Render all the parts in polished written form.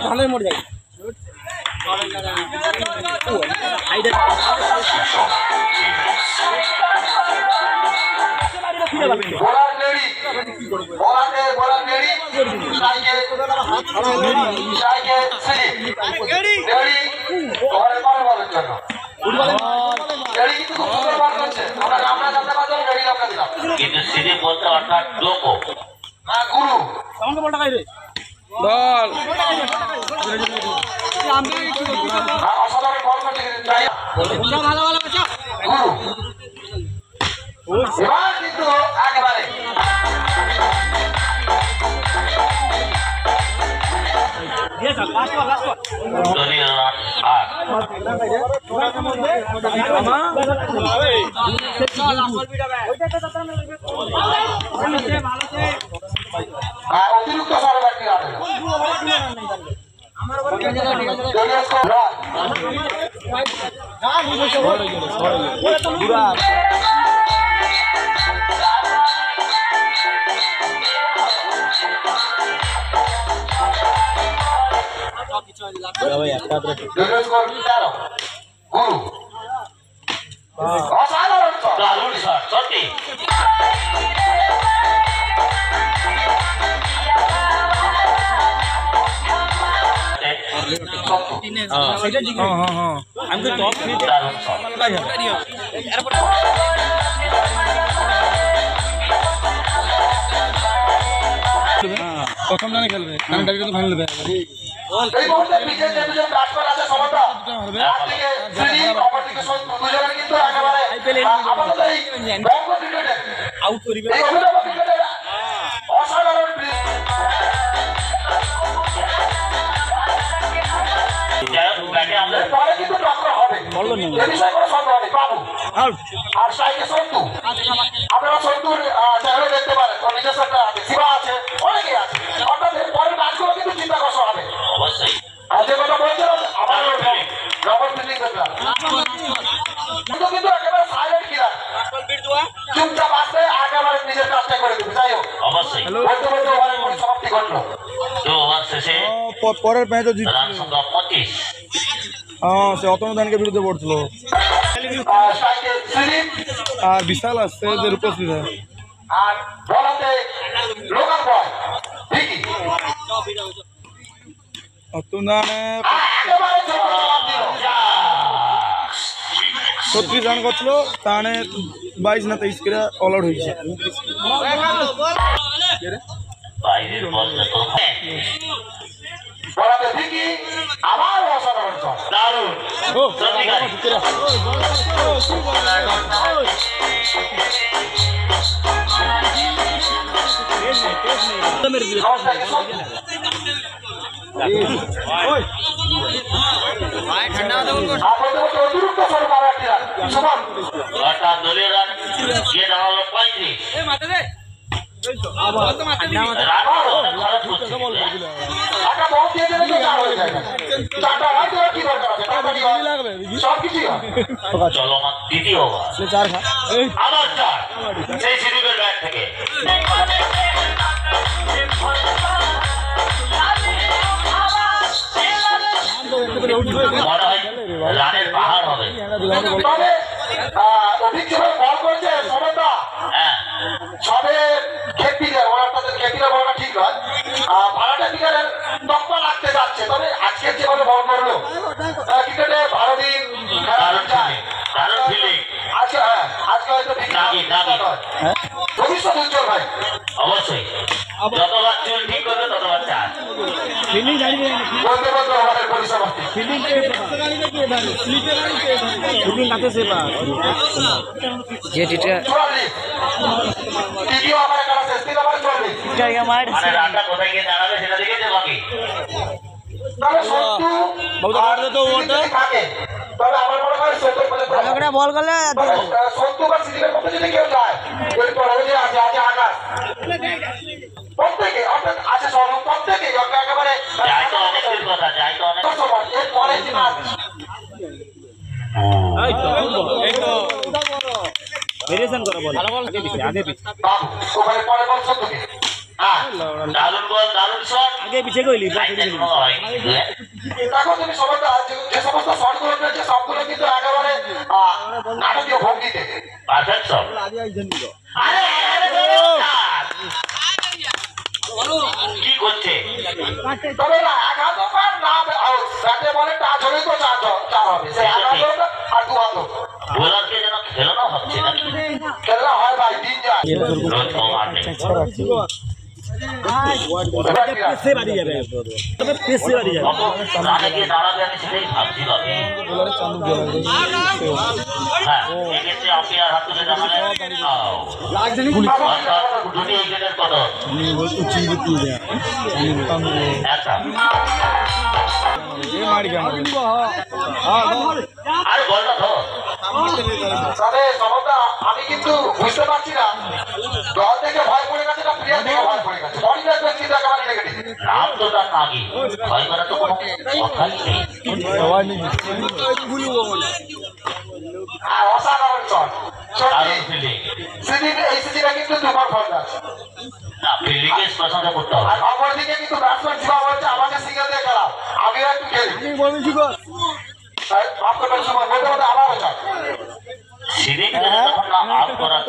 ধানের মোড় যাই কিন্তু সিডি বলতে অর্থাৎ লোক গুরু বল অসাধারণ বল করতে ভালো ভালো এবার কিন্তু একেবারে দলীয় রান আর অতিরিক্ত সরকারি দারুণ শট সত্যি আমি তো টপ দারুণ শট প্রথম রানে খেলবে কারণ ডাইরেক্ট তো ফাইনাল হবে এই মুহূর্তে বিজয় চ্যাম্পিয়ন ব্যাটসম্যান আছে সমতা একদিকে শ্রী অপরদিকে সন্তু দুজনে কিন্তু একেবারে আপাতত এই বঙ্গ ক্রিকেটে আউট করিবে এই অভিনব ক্রিকেটে অসাধারণ পরে কিন্তু টক্কর হবে এ বিষয়ে কোনো সন্দেহ নেই বাবু আর সাইকে সন্তু আপনারা সন্তুর চ্যানেলে দেখতে পারেন ওর নিজস্ব একটা শিবা আছে অনেকেই আছে অর্থাৎ পরের ম্যাচগুলো কিন্তু চিন্তা করা হবে অবশ্যই আর যে কথা বলছিলাম আমার ডবল ফিল্ডিং দেখলাম কিন্তু একেবারে সাইলেন্ট কিলার চুপচাপ আসতে একেবারে নিজের কাজটা করে দেবে যাই হোক অবশ্যই বলতে বলতে ওভারের পরিসমাপ্তি ঘটলো তো ওভার শেষে পরের ম্যাচও জিতল রান সংখ্যা 25 সে অতনুদানকে বিরুদ্ধে পড়ছিল আর বিশাল আসছে এদের উপস্থিত আর বলাতে লোকাল বয় ঠিকই অতনুদানে একেবারে জবাব দিল 36 রান করছিল তানে 22 না 23 করে অল আউট হয়েছে বাইরের বল তো বলাতে ঠিকই আবার অসাধারণ শট দারুণ ও অতিরিক্ত সরকার একটি রান সুমন অর্থাৎ দলীয় রান গিয়ে দাঁড়ালো 35 চলমান দ্বিতীয় ওভার আবার 4 সেই সিরিজের ব্যাট থেকে রানের পাহাড় হবে অভিজ্ঞভাবে বল করছে সমতা সবে খেপিদের ওনার খেপিদের বলটা ঠিক নয় ভাড়াটা ক্রিকেটের তকমা লাগতে যাচ্ছে তবে আজকে যেভাবে বল করলো ক্রিকেটে ভালো দিন আজকে আজকে হয়তো ভবিষ্যৎ উজ্জ্বল ভাই অবশ্যই যতবার চুল ঠিক করবে ততবার চার বলতে বলতে আমাদের পরিসমাপ্তি তৃতীয় আমার একটা শেষ তিন ওভারে চলবে রানটা কোথায় গিয়ে দাঁড়াবে সেটা দেখেছে বাকি তবে আমার মনে হয় বল করলে সন্তু বা সিদ্দিকের মধ্যে যদি কেউ যায় এরপর যে আছে আকাশ প্রত্যেকে অর্থাৎ আছে সর্ব প্রত্যেকে একেবারে এরপরে যে ম্যাচ ভেরিয়েশন করো বল আগে পিছে ওখানে পরে বল সন্তুকে দারুণ বল দারুণ শট পিছিয়ে গইলি দেখো তুমি সমস্ত যে সমস্ত শটগুলো রয়েছে সবগুলো কিন্তু একেবারে নাটকীয় ভঙ্গিতে পারফেক্ট শট কি করছে তবে না আঘাত আর না ব্যাটে বলে টাচ হলেই তো চার হবে সে আঘাত আর দু হাত বোলারকে যেন খেলানো হচ্ছে না খেলা হয় ভাই দিন যায় পেছে বাড়ি যাবে তবে পেছে বাড়ি যাবে রানে দাঁড়াবে আমি সেটাই ভাবছি হ্যাঁ এক্ষেত্রে আম্পায়ার হাত তুলে দেখালে দুটি উইকেটের কত একটা আরে বলটা ধর তবে সমতা আমি কিন্তু বুঝতে পারছি না দল থেকে ভয় পড়ে গেছে না প্লেয়ার থেকে ভয় পড়ে গেছে বডি ল্যাঙ্গুয়েজ কিন্তু একেবারে নেগেটিভ নাম তো তার নাগি ভয় করা তো কোনো কথাই নেই আর অসাধারণ শট সিদিন এই সিদিনে কিন্তু দুবার ফল আছে না ফিল্ডিংয়ে প্রশংসা করতে হবে আর অপরদিকে কিন্তু ব্যাটসম্যান শিবা বলছে আমাকে সিঙ্গেল দিয়ে খেলাও আমিও একটু খেলি আমি বলছি গো তাই মাফ করবেন সময় বলতে বলতে আবারও শট সিদিন যখন না আউট করার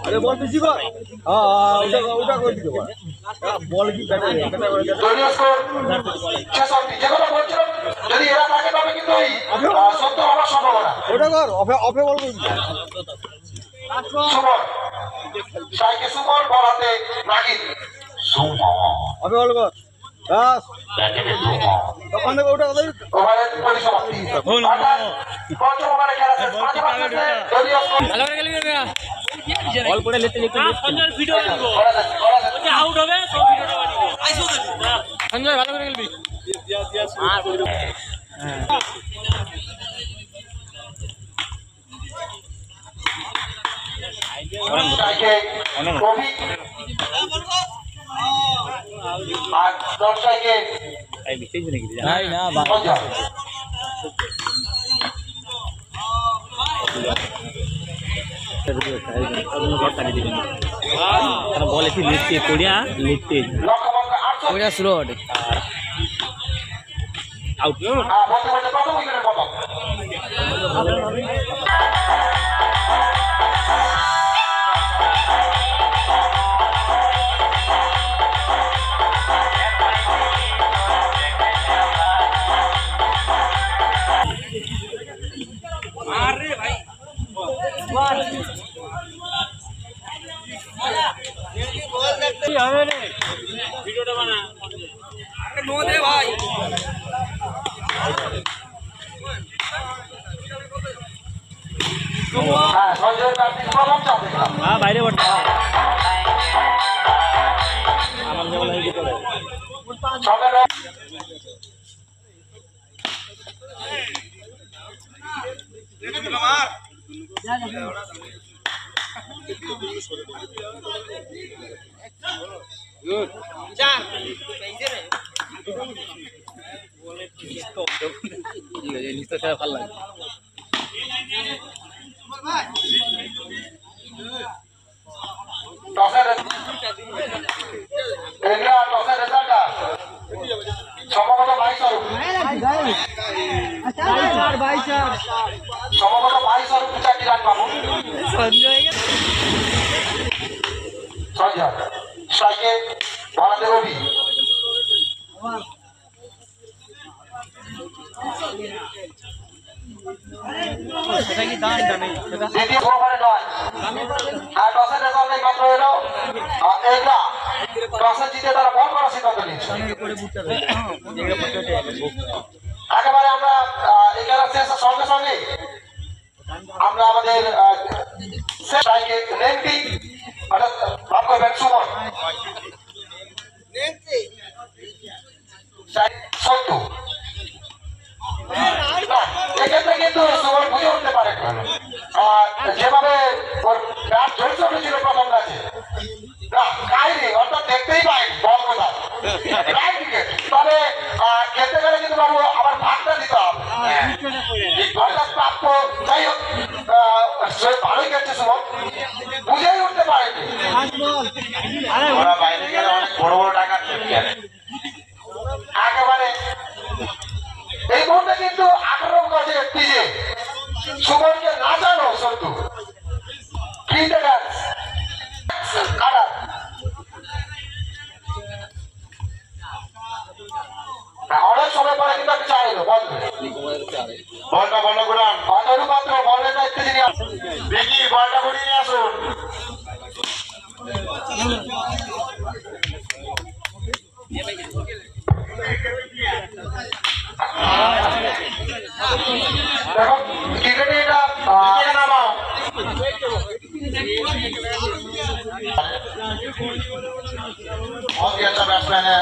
আরে বলতে জি ভাই ওটা করে দিতে পারে বল কি দলীয় স্কোর 66 যেগুলো বলছিলাম যদি এরা থাকে তবে কিন্তু এই 70 হওয়ার সম্ভাবনা ওটা কর অফে বল করবি সুমন সাইকে সুমন বল হাতে নাগিন সুমন অফে বল কর বাস ব্যাকেটে সুমন তখন থেকে ওটা কথা ওভারের পরিসমাপ্তি পঞ্চম ওভারে খেলা শেষ মাঝে মাঝে দলীয় স্কোর ভালো করে খেলবি না বল করে লেতে সঞ্জয় ভিডিও করব ওটা আউট হবে সব ভিডিওটা বানিয়ে আইসো সঞ্জয় ভালো করে খেলবি সাইকে কবি আর দর্শকে এই বিশেষ নাকি না মজা বল এসে লিখতে পড়িয়া লিখতে লক্ষ্যমাত্রা 800 পড়িয়া স্লো আউট বলতে বলতে প্রথম উইকেটের পতন ভিডিওটা বানা নো দে ভাই হ্যাঁ সঞ্জয় কার্তিক প্রথম চাপ দেখলাম হ্যাঁ বাইরে বটে আমার যেমন হয়ে যেতে পারে সঙ্গে ভালো লাগে টসের রেজাল্টটা সম্ভবত 22 সম্ভবত 22 আর 4টি রান পাবো সঞ্জয় স্ট্রাইকে ভারতের রবি দ্বিতীয় ওভারে নয় আর টসের রেজাল্ট মাত্র এলো এইটা টসে জিতে তারা বল করার সিদ্ধান্ত নিয়েছে একেবারে আমরা এই খেলা শেষের সঙ্গে সঙ্গে আমরা আমাদের স্ট্রাইকে লেংটি অর্থাৎ ভাব করবেন সুমন সত্য এক্ষেত্রে কিন্তু সুমন বুঝে উঠতে পারে যেভাবে ওর ব্যাট ঝলসে উঠেছিল প্রথম ম্যাচে না কাহিনি অর্থাৎ দেখতেই পাই বল কোথায় রাইট উইকেট তবে খেলতে গেলে কিন্তু বাবু আবার ভাগটা দিতে হবে অর্থাৎ প্রাপ্য যাই হোক ভালোই খেলছে সুমন বুঝেই উঠতে পারেনি ওরা বাইরে গেলে অনেক বড় বড় টাকা খেলে একেবারে। এই মুহূর্তে কিন্তু 18 গজের পিজে সুমনকে নাচানো সন্তু ফ্রিতে ডান্স কাটা অনেক সময় পরে কিন্তু আমি চাই বলটা বন্ধ করান অতরু মাত্র বলের দায়িত্ব যিনি দেখি বলটা ঘুরিয়ে নিয়ে আসুন। देखो क्रिकेट এটা কে নামাও बहुत ही अच्छा बैट्समैन है।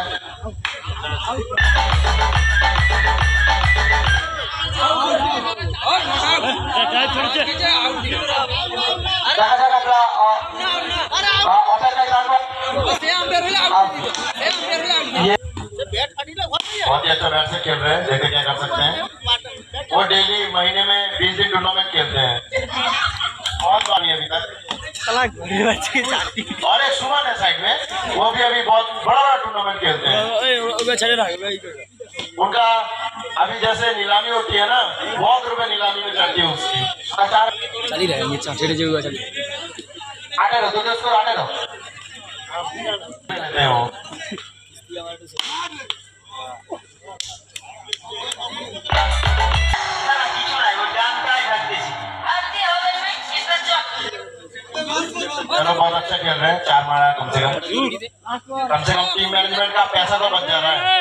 দেখা যাক আমরা অর্থাৎ बहुत ही अच्छा बैट से खेल रहे हैं, देखे क्या कर सकते हैं। वो डेली महीने में 20 दिन टूर्नामेंट खेलते हैं, बहुत बारी अभी तक। और एक सुमन है साइड में, वो भी अभी बहुत बड़ा टूर्नामेंट खेलते हैं। उनका अभी जैसे नीलामी होती है ना, बहुत रुपए नीलामी में चलती है उसकी। आने दो तो उसको आने दो लेते हो। चलो बहुत अच्छा खेल रहे हैं, 4 मारा कम से कम टीम मैनेजमेंट का पैसा तो बच जा रहा है।